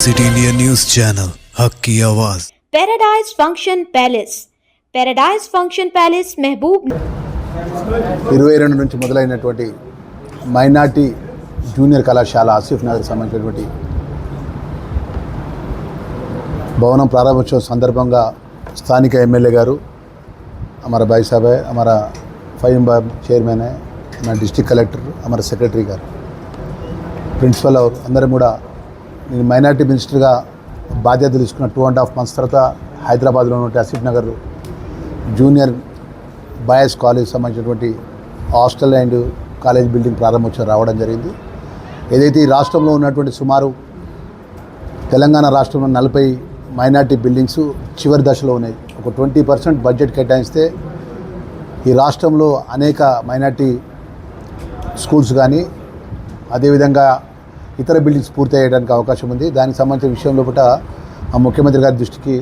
City India news channel हक की आवाज। पैराडाइज फंक्शन पैलेस महबूब 22 నుంచి మొదలైనటువంటి మైనార్టీ జూనియర్ కళాశాల ఆసిఫ్ నగర్ సంబంధించినటువంటి భవనం ప్రారంభోత్సవం సందర్భంగా స్థానిక ఎమ్మెల్యే గారు हमारा भाई साहब है, हमारा फाइम चेयरमैन है, हमारा डिस्ट्रिक्ट कलेक्टर, हमारा सेक्रेटरी गाరు ప్రిన్సిపల్ और అందరం కూడా నేను మైనార్టీ మినిస్టర్గా బాధ్యతలు తీసుకున్న 2.5 months తర్వాత హైదరాబాద్లో ఉన్న Asif Nagar junior boys college సంబంధించినటువంటి హాస్టల్ అండ్ కాలేజ్ బిల్డింగ్ ప్రారంభోత్సవం రావడం జరిగింది. ఏదైతే ఈ రాష్ట్రంలో ఉన్నటువంటి సుమారు తెలంగాణ రాష్ట్రంలో 40 మైనార్టీ బిల్డింగ్స్ చివరి దశలో ఉన్నాయి. ఒక 20% బడ్జెట్ కేటాయిస్తే ఈ రాష్ట్రంలో అనేక మైనార్టీ స్కూల్స్ కానీ అదేవిధంగా ఇతర బిల్డింగ్స్ పూర్తి అయ్యడానికి అవకాశం ఉంది. దానికి సంబంధించిన విషయంలో పూట మా ముఖ్యమంత్రి గారి దృష్టికి,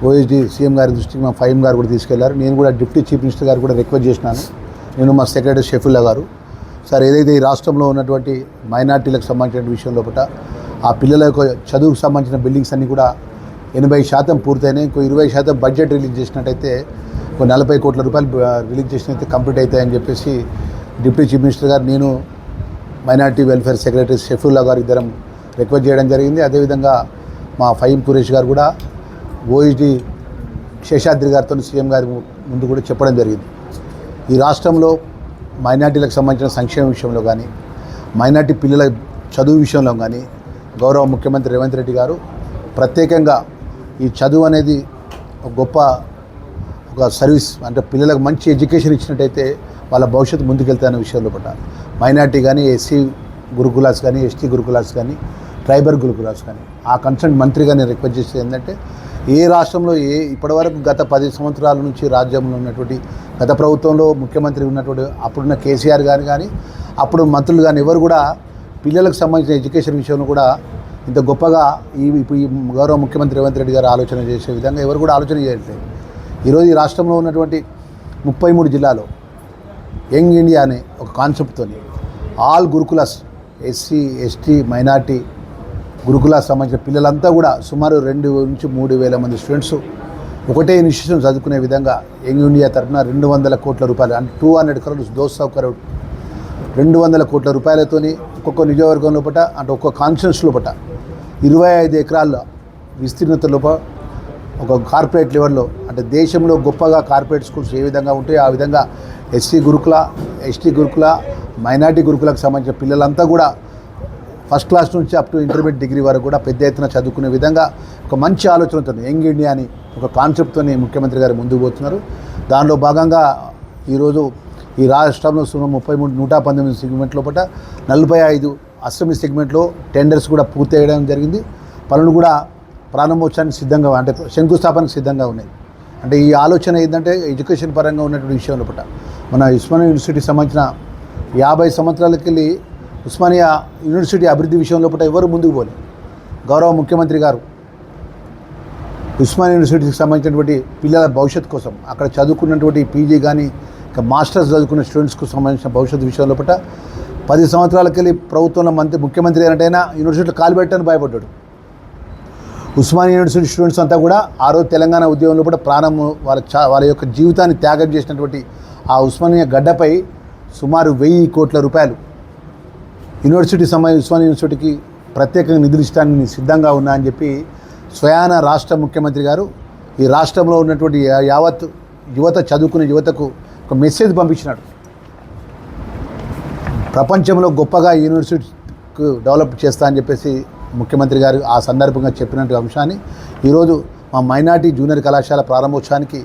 ఓఎస్డీ సీఎం గారి దృష్టికి మా ఫైమ్ గారు కూడా తీసుకెళ్లారు. నేను కూడా డిప్యూటీ చీఫ్ మినిస్టర్ గారు కూడా రిక్వెస్ట్ చేసినాను. నేను మా సెక్రటరీ షఫీల్లా గారు, సార్ ఏదైతే ఈ రాష్ట్రంలో ఉన్నటువంటి మైనార్టీలకు సంబంధించిన విషయంలో పూట ఆ పిల్లల యొక్క చదువుకు సంబంధించిన బిల్డింగ్స్ అన్నీ కూడా 80% పూర్తయినాయి. ఇంకో 20% బడ్జెట్ రిలీజ్ చేసినట్టయితే ఒక 40 కోట్ల రూపాయలు రిలీజ్ చేసినట్టు కంప్లీట్ అవుతాయని చెప్పేసి డిప్యూటీ చీఫ్ మినిస్టర్ గారు, నేను మైనార్టీ వెల్ఫేర్ సెక్రటరీ షఫీల్లా గారు ఇద్దరం రిక్వెస్ట్ చేయడం జరిగింది. అదేవిధంగా మా ఫహీం కురేష్ గారు కూడా ఓఎస్డీ శేషాద్రి గారితో సీఎం గారి ముందు కూడా చెప్పడం జరిగింది. ఈ రాష్ట్రంలో మైనార్టీలకు సంబంధించిన సంక్షేమ విషయంలో కానీ, మైనార్టీ పిల్లల చదువు విషయంలో కానీ గౌరవ ముఖ్యమంత్రి రేవంత్ రెడ్డి గారు ప్రత్యేకంగా ఈ చదువు అనేది ఒక సర్వీస్, అంటే పిల్లలకు మంచి ఎడ్యుకేషన్ ఇచ్చినట్టయితే వాళ్ళ భవిష్యత్తు ముందుకెళ్తాయనే విషయంలో పట్ల మైనార్టీ కానీ, ఎస్సీ గురుకులాస్ కానీ, ఎస్టీ గురుకులాస్ కానీ, ట్రైబల్ గురుకులాస్ కానీ ఆ కన్సర్న్ మంత్రిగా నేను రిక్వెస్ట్ చేసేది ఏంటంటే, ఏ రాష్ట్రంలో ఇప్పటివరకు గత 10 సంవత్సరాల నుంచి రాజ్యంలో ఉన్నటువంటి గత ప్రభుత్వంలో ముఖ్యమంత్రి ఉన్నటువంటి అప్పుడున్న కేసీఆర్ గారు కానీ అప్పుడు మంత్రులు కానీ ఎవరు కూడా పిల్లలకు సంబంధించిన ఎడ్యుకేషన్ విషయంలో కూడా ఇంత గొప్పగా ఈ గౌరవ ముఖ్యమంత్రి రేవంత్ రెడ్డి గారు ఆలోచన చేసే విధంగా ఎవరు కూడా ఆలోచన చేయట్లేదు. ఈరోజు ఈ రాష్ట్రంలో ఉన్నటువంటి 33 జిల్లాలో యంగ్ ఇండియా అనే ఒక కాన్సెప్ట్తో all gurukuls, SC ST minority gurukuls సంబంధించిన పిల్లలంతా కూడా సుమారు 2 నుంచి 3 వేల మంది స్టూడెంట్స్ ఒకటే ఇన్స్టిట్యూషన్ చదువుకునే విధంగా యంగ్ ఇండియా తరఫున 200 కోట్ల రూపాయలు, అంటే 200 crores దోస్ సౌకర్యం 200 కోట్ల రూపాయలతోని ఒక్కొక్క నియోజకవర్గం లోపల, అంటే ఒక్కొక్క కాన్స్టిట్యూన్స్ లోపల 25 ఎకరాల విస్తీర్ణత లోపల ఒక కార్పొరేట్ లెవెల్లో, అంటే దేశంలో గొప్పగా కార్పొరేట్ స్కూల్స్ ఏ విధంగా ఉంటాయో ఆ విధంగా ఎస్సీ గురుకుల, ఎస్టీ గురుకుల, మైనార్టీ గురుకులకు సంబంధించిన పిల్లలంతా కూడా ఫస్ట్ క్లాస్ నుంచి అప్ టు ఇంటర్మీడియట్ డిగ్రీ వరకు కూడా పెద్ద ఎత్తున చదువుకునే విధంగా ఒక మంచి ఆలోచనతో యంగ్ ఇండియా అని ఒక కాన్సెప్ట్తో ముఖ్యమంత్రి గారు ముందుకు పోతున్నారు. దానిలో భాగంగా ఈరోజు ఈ రాష్ట్రంలో సుమారు 119 సెగ్మెంట్ లోపల 45 అసెంబ్లీ సెగ్మెంట్లో టెండర్స్ కూడా పూర్తి చేయడం జరిగింది. పనులు కూడా ప్రారంభోత్సవానికి సిద్ధంగా, అంటే శంకుస్థాపనకు సిద్ధంగా ఉన్నాయి. అంటే ఈ ఆలోచన ఏంటంటే ఎడ్యుకేషన్ పరంగా ఉన్నటువంటి విషయం లోపల మన ఉస్మానియా యూనివర్సిటీకి సంబంధించిన 50 సంవత్సరాలకి వెళ్ళి ఉస్మానియా యూనివర్సిటీ అభివృద్ధి విషయం లోపల ఎవరు ముందుకు పోలేదు. గౌరవ ముఖ్యమంత్రి గారు ఉస్మానియా యూనివర్సిటీకి సంబంధించినటువంటి పిల్లల భవిష్యత్తు కోసం అక్కడ చదువుకున్నటువంటి పీజీ కానీ ఇంకా మాస్టర్స్ చదువుకున్న స్టూడెంట్స్కు సంబంధించిన భవిష్యత్తు విషయం లోపల 10 సంవత్సరాలకి వెళ్ళి ప్రభుత్వంలో ముఖ్యమంత్రి అయినట్టయినా యూనివర్సిటీలో కాలు పెట్టని భయపడ్డాడు. ఉస్మానియా యూనివర్సిటీ స్టూడెంట్స్ అంతా కూడా ఆ రోజు తెలంగాణ ఉద్యమంలో కూడా ప్రాణం వాళ్ళ యొక్క జీవితాన్ని త్యాగం చేసినటువంటి ఆ ఉస్మానియా గడ్డపై సుమారు 1000 కోట్ల రూపాయలు ఉస్మానియా యూనివర్సిటీకి ప్రత్యేకంగా నిధులు ఇష్టాన్ని సిద్ధంగా ఉన్నా అని చెప్పి స్వయాన రాష్ట్ర ముఖ్యమంత్రి గారు ఈ రాష్ట్రంలో ఉన్నటువంటి యావత్ యువత, చదువుకునే యువతకు ఒక మెసేజ్ పంపించినాడు. ప్రపంచంలో గొప్పగా యూనివర్సిటీకి డెవలప్ చేస్తా అని చెప్పేసి ముఖ్యమంత్రి గారు ఆ సందర్భంగా చెప్పినటువంటి అంశాన్ని ఈరోజు మా మైనార్టీ జూనియర్ కళాశాల ప్రారంభోత్సవానికి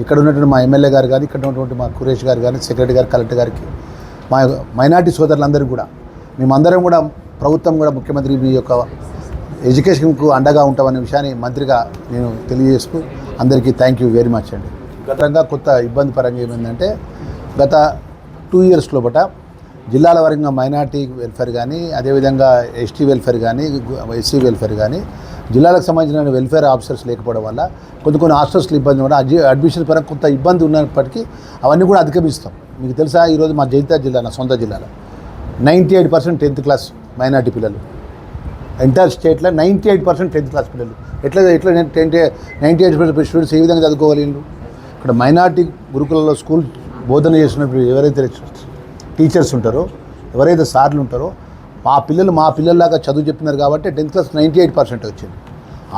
ఇక్కడ ఉన్నటువంటి మా ఎమ్మెల్యే గారు కానీ, ఇక్కడ ఉన్నటువంటి మా కురేష్ గారు కానీ, సెక్రటరీ గారు, కలెక్టర్ గారికి, మా మైనార్టీ సోదరులందరూ కూడా మేమందరం కూడా ప్రభుత్వం కూడా ముఖ్యమంత్రి మీ యొక్క ఎడ్యుకేషన్కు అండగా ఉంటామనే విషయాన్ని మంత్రిగా నేను తెలియజేస్తూ అందరికీ థ్యాంక్ యూ వెరీ మచ్ అండి. గతంగా కొత్త ఇబ్బంది పరంగా ఏమైందంటే గత 2 years లోపల జిల్లాల వరంగా మైనార్టీ వెల్ఫేర్ కానీ, అదేవిధంగా ఎస్టీ వెల్ఫేర్ కానీ, ఎస్సీ వెల్ఫేర్ కానీ జిల్లాలకు సంబంధించిన వెల్ఫేర్ ఆఫీసర్స్ లేకపోవడం వల్ల కొన్ని హాస్టల్స్లో ఇబ్బంది కూడా అడ్మిషన్ పరంగా కొంత ఇబ్బంది ఉన్నప్పటికీ అవన్నీ కూడా అధిగమిస్తాం. మీకు తెలుసా, ఈరోజు మా జగిత్యాల జిల్లా, నా సొంత జిల్లాలో 98% 10th class మైనార్టీ పిల్లలు, ఎంటైర్ స్టేట్లో 98% 10th క్లాస్ పిల్లలు. ఎట్లా 98% స్టూడెంట్స్ ఏ విధంగా చదువుకోవాలి వీళ్ళు? ఇక్కడ మైనార్టీ గురుకులలో స్కూల్ బోధన చేసినప్పుడు ఎవరైతే టీచర్స్ ఉంటారో, ఎవరైతే సార్లు ఉంటారో, మా పిల్లల్లాగా చదువు చెప్పినారు కాబట్టి 10th క్లాస్ 98% వచ్చింది.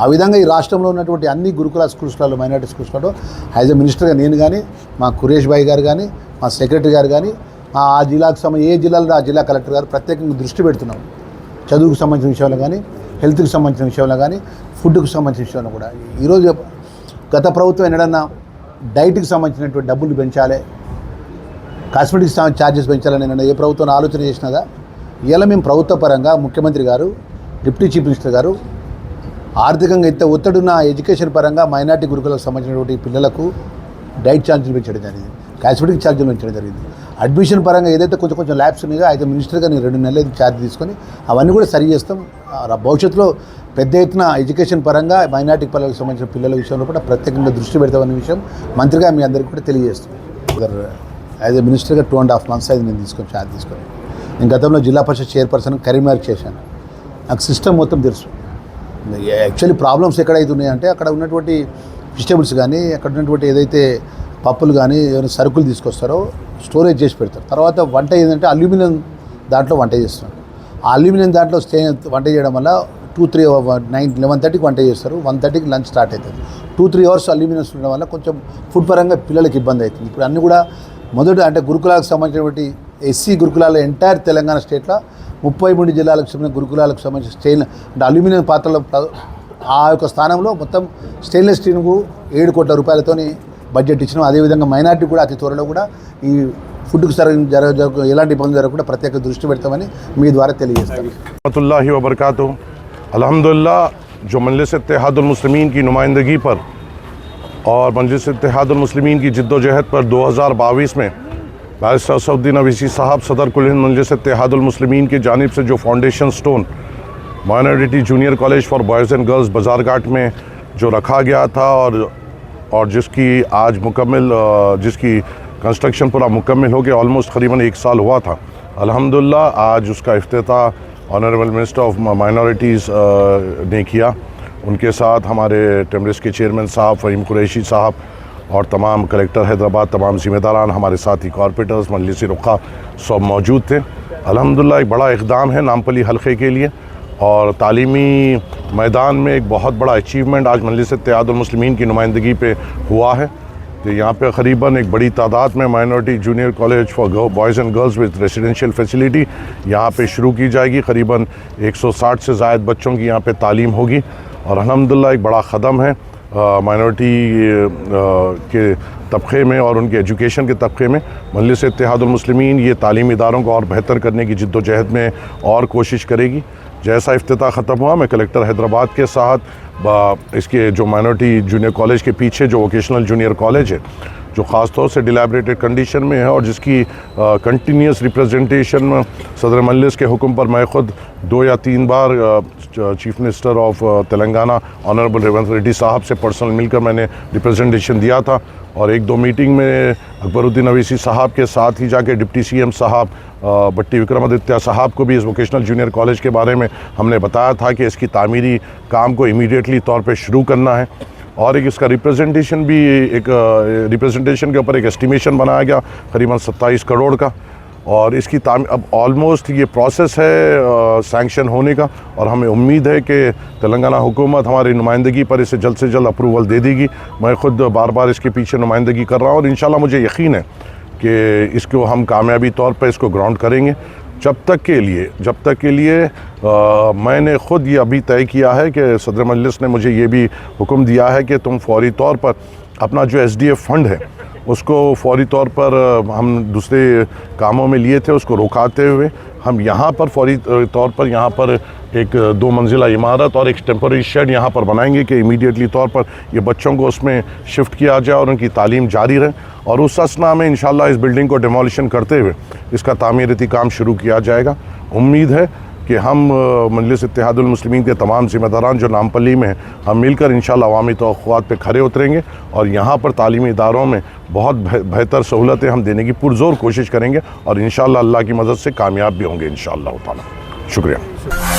ఆ విధంగా ఈ రాష్ట్రంలో ఉన్నటువంటి అన్ని గురుకుల స్కూల్స్లలో, మైనార్టీ స్కూల్స్లలో యాజ్ ఎ మినిస్టర్గా నేను కానీ, మా కురేష్ భాయ్ గారు కానీ, మా సెక్రటరీ గారు కానీ, ఆ జిల్లాకు ఏ జిల్లాలో ఆ జిల్లా కలెక్టర్ గారు ప్రత్యేకంగా దృష్టి పెడుతున్నాం. చదువుకు సంబంధించిన విషయంలో కానీ, హెల్త్కి సంబంధించిన విషయంలో కానీ, ఫుడ్కి సంబంధించిన విషయంలో కూడా. ఈరోజు గత ప్రభుత్వం ఎన్నడన్నా డైట్కి సంబంధించినటువంటి డబ్బులు పెంచాలి, కాస్మెటిక్స్ ఛార్జెస్ పెంచాలని ఏ ప్రభుత్వం ఆలోచన చేసినదా? ఇలా మేము ప్రభుత్వ పరంగా ముఖ్యమంత్రి గారు, డిప్యూటీ చీఫ్ మినిస్టర్ గారు ఆర్థికంగా ఇంత ఒత్తిడున్న ఎడ్యుకేషన్ పరంగా మైనార్టీ గురుకులకు సంబంధించినటువంటి పిల్లలకు డైట్ ఛార్జీలు పెంచడం జరిగింది, కాస్మెటిక్ ఛార్జీలు పెంచడం జరిగింది. అడ్మిషన్ పరంగా ఏదైతే కొంచెం ల్యాబ్స్ ఉన్నాయో అయితే మినిస్టర్గా నేను 2 నెలలు ఛార్జ్ తీసుకొని అవన్నీ కూడా సరి చేస్తాం. భవిష్యత్తులో పెద్ద ఎత్తున ఎడ్యుకేషన్ పరంగా మైనార్టీ పిల్లలకు సంబంధించిన పిల్లల విషయంలో కూడా ప్రత్యేకంగా దృష్టి పెడతామనే విషయం మంత్రిగా మీ అందరికీ కూడా తెలియజేస్తాం. యాజ్ ఎ మినిస్టర్గా 2.5 months అయింది నేను ఛార్జ్ తీసుకొని. నేను గతంలో జిల్లా పరిషత్ చైర్పర్సన్ కరీంనగర్ చేశాను. నాకు సిస్టమ్ మొత్తం తెలుసు. యాక్చువల్లీ ప్రాబ్లమ్స్ ఎక్కడైతే ఉన్నాయంటే అక్కడ ఉన్నటువంటి వెజిటేబుల్స్ కానీ, అక్కడ ఉన్నటువంటి ఏదైతే పప్పులు కానీ ఏమైనా సరుకులు తీసుకొస్తారో స్టోరేజ్ చేసి పెడతారు. తర్వాత వంట ఏంటంటే అల్యూమినియం దాంట్లో వంట చేస్తున్నారు. ఆ అల్యూమినియం దాంట్లో వంట చేయడం వల్ల 11:30కి వంట చేస్తారు, 1:30కి లంచ్ స్టార్ట్ అవుతుంది. 2-3 hours అల్యూమినియం ఉండడం వల్ల కొంచెం ఫుడ్ పరంగా పిల్లలకి ఇబ్బంది అవుతుంది. ఇప్పుడు అన్నీ కూడా మొదట అంటే గురుకులాలకు సంబంధించినటువంటి ఎస్సీ గురుకులాల ఎంటైర్ తెలంగాణ స్టేట్లో 33 జిల్లాలకు చెందిన గురుకులాలకు సంబంధించిన స్టెయిన్ అంటే అల్యూమినియం పాత్రల ఆ యొక్క స్థానంలో మొత్తం స్టెయిన్లెస్ స్టీల్కు 7 కోట్ల రూపాయలతోని బడ్జెట్ ఇచ్చినాం. అదేవిధంగా మైనార్టీ కూడా అతి త్వరలో కూడా ఈ ఫుడ్కు ఎలాంటి ఇబ్బంది జరగకుండా ప్రత్యేక దృష్టి పెడతామని మీ ద్వారా తెలియజేస్తాను. रहमतुल्लाहि व बरकातुहू। अल्हम्दुलिल्लाह जो मजलिस इत्तेहादुल मुस्लिमीन की नुमाइंदगी पर और मजलिस इत्तेहादुल मुस्लिमीन की जिद्दोजहद पर 2022 में बैरिस्टर असदुद्दीन अवीसी साहब सदर कुल हिंद मजलिस इत्तेहादुल मुस्लिमीन की जानिब से जो foundation stone minority junior college for boys and girls Bazarghat में जो रखा गया था और जिसकी आज मुकम्मल जिसकी कंस्ट्रक्शन पूरा मुकम्मल हो गया, ऑलमोस्ट करीबन 1 साल हुआ था। अल्हम्दुलिल्लाह आज उसका इफ्तिताह ऑनरेबल मिनिस्टर ऑफ माइनॉरिटीज़ ने किया। उनके साथ हमारे टेमरिस के चेयरमैन साहब फ़हीम कुरैशी साहब और तमाम कलेक्टर हैदराबाद, तमाम ज़िम्मेदारान, हमारे साथी कॉरपोरेटर्स, मजलिस रुक़ा सब मौजूद थे। अल्हम्दुलिल्लाह एक बड़ा इक़दाम है नामपली हल्के के लिए और तालीमी मैदान में एक बहुत बड़ा अचीवमेंट आज मजलिस इत्तेहादुल मुस्लिमीन की नुमाइंदगी पे हुआ है। तो यहाँ पे क़रीबन एक बड़ी तादाद में minority junior college for boys and girls with residential facility यहाँ पे शुरू की जाएगी। क़रीबन 160 से ज़ायद बच्चों की यहाँ पे तालीम होगी और अल्हम्दुलिल्लाह एक बड़ा क़दम है माइनॉरिटी के तबक़े में और उनके एजुकेशन के तबक़े में। मजलिस इत्तेहादुल मुस्लिमीन ये तालीमी इदारों को और बेहतर करने की जिद्दोजहद में और कोशिश करेगी। जैसा इफ्तिताह ख़त्म हुआ मैं कलेक्टर हैदराबाद के साथ इसके जो माइनॉरिटी जूनियर कॉलेज के पीछे जो वोकेशनल जूनियर कॉलेज है जो ख़ास तौर से डिलैबरेटेड कंडीशन में है और जिसकी कंटिन्यूस रिप्रेजेंटेशन सदर मजलिस के हुक्म पर मैं ख़ुद 2 या 3 बार chief minister of Telangana honourable Revanth Reddy साहब से पर्सनल मिलकर मैंने रिप्रेजेंटेशन दिया था और 1-2 मीटिंग में अकबरुद्दीन अवीसी साहब के साथ ही जाके डिप्टी CM साहब भट्टी विक्रमादित्य साहब को भी इस वोकेशनल जूनियर कॉलेज के बारे में हमने बताया था कि इसकी तामीरी काम को इमीडिएटली तौर पे शुरू करना है और एक इसका रिप्रेजेंटेशन भी एक रिप्रेजेंटेशन के ऊपर एक एस्टिमेशन बनाया गया करीबन 27 करोड़ का और इसकी अब ऑलमोस्ट ये प्रोसेस है सैंक्शन होने का और हमें उम्मीद है कि तेलंगाना हुकूमत हमारी नुमाइंदगी पर इसे जल्द से जल्द अप्रूवल दे देगी। मैं ख़ुद बार बार इसके पीछे नुमाइंदगी कर रहा हूँ और इंशाल्लाह मुझे यकीन है कि इसको हम कामयाबी तौर पर इसको ग्राउंड करेंगे। जब तक के लिए मैंने ख़ुद ये अभी तय किया है कि सदर मजलिस ने मुझे ये भी हुक्म दिया है कि तुम फौरी तौर पर अपना जो SDF फंड है उसको फौरी तौर पर हम दूसरे कामों में लिए थे उसको रोकाते हुए हम यहाँ पर फौरी तौर पर यहाँ पर एक 2 मंजिला इमारत और एक टेम्पररी शेड यहाँ पर बनाएंगे कि इमीडिएटली तौर पर ये बच्चों को उसमें शिफ्ट किया जाए और उनकी तालीम जारी रहे और उस असना में इंशाल्लाह इस बिल्डिंग को डिमोलिशन करते हुए इसका तामीराती काम शुरू किया जाएगा। उम्मीद है कि हम मजलिस इत्तेहादुल मुस्लिमीन के तमाम ज़िम्मेदारान जो नामपल्ली में हैं हम मिलकर इंशाल्लाह अवामी तवक़्क़ुआत पे खरे उतरेंगे और यहाँ पर तालीमी इदारों में बहुत बेहतर सहूलतें हम देने की पुरज़ोर कोशिश करेंगे और इंशाल्लाह अल्लाह की मदद से कामयाब भी होंगे इंशाअल्लाह ताला। शुक्रिया।